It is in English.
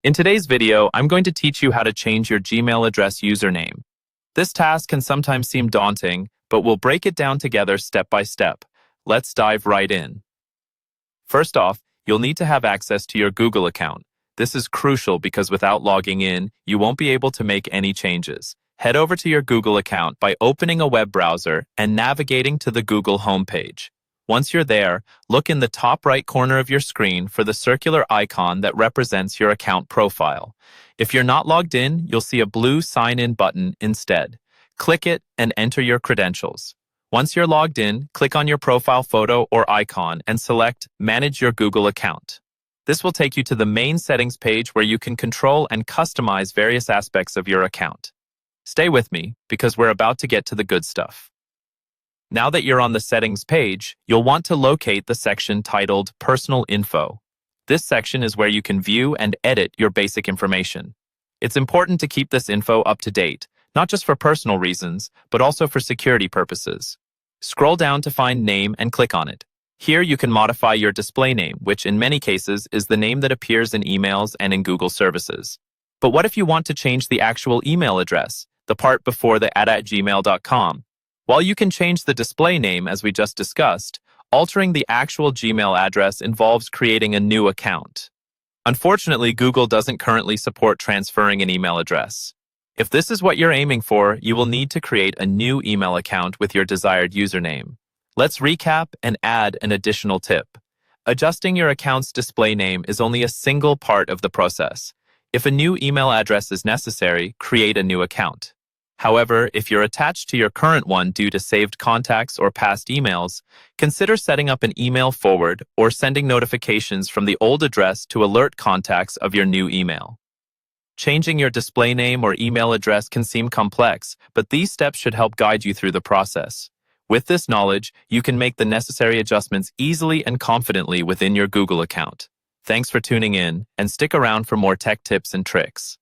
In today's video, I'm going to teach you how to change your Gmail address username. This task can sometimes seem daunting, but we'll break it down together step by step. Let's dive right in. First off, you'll need to have access to your Google account. This is crucial because without logging in, you won't be able to make any changes. Head over to your Google account by opening a web browser and navigating to the Google homepage. Once you're there, look in the top right corner of your screen for the circular icon that represents your account profile. If you're not logged in, you'll see a blue Sign In button instead. Click it and enter your credentials. Once you're logged in, click on your profile photo or icon and select Manage Your Google Account. This will take you to the main settings page where you can control and customize various aspects of your account. Stay with me because we're about to get to the good stuff. Now that you're on the settings page, you'll want to locate the section titled Personal Info. This section is where you can view and edit your basic information. It's important to keep this info up to date, not just for personal reasons, but also for security purposes. Scroll down to find Name and click on it. Here you can modify your display name, which in many cases is the name that appears in emails and in Google services. But what if you want to change the actual email address, the part before the @gmail.com? While you can change the display name as we just discussed, altering the actual Gmail address involves creating a new account. Unfortunately, Google doesn't currently support transferring an email address. If this is what you're aiming for, you will need to create a new email account with your desired username. Let's recap and add an additional tip. Adjusting your account's display name is only a single part of the process. If a new email address is necessary, create a new account. However, if you're attached to your current one due to saved contacts or past emails, consider setting up an email forward or sending notifications from the old address to alert contacts of your new email. Changing your display name or email address can seem complex, but these steps should help guide you through the process. With this knowledge, you can make the necessary adjustments easily and confidently within your Google account. Thanks for tuning in, and stick around for more tech tips and tricks.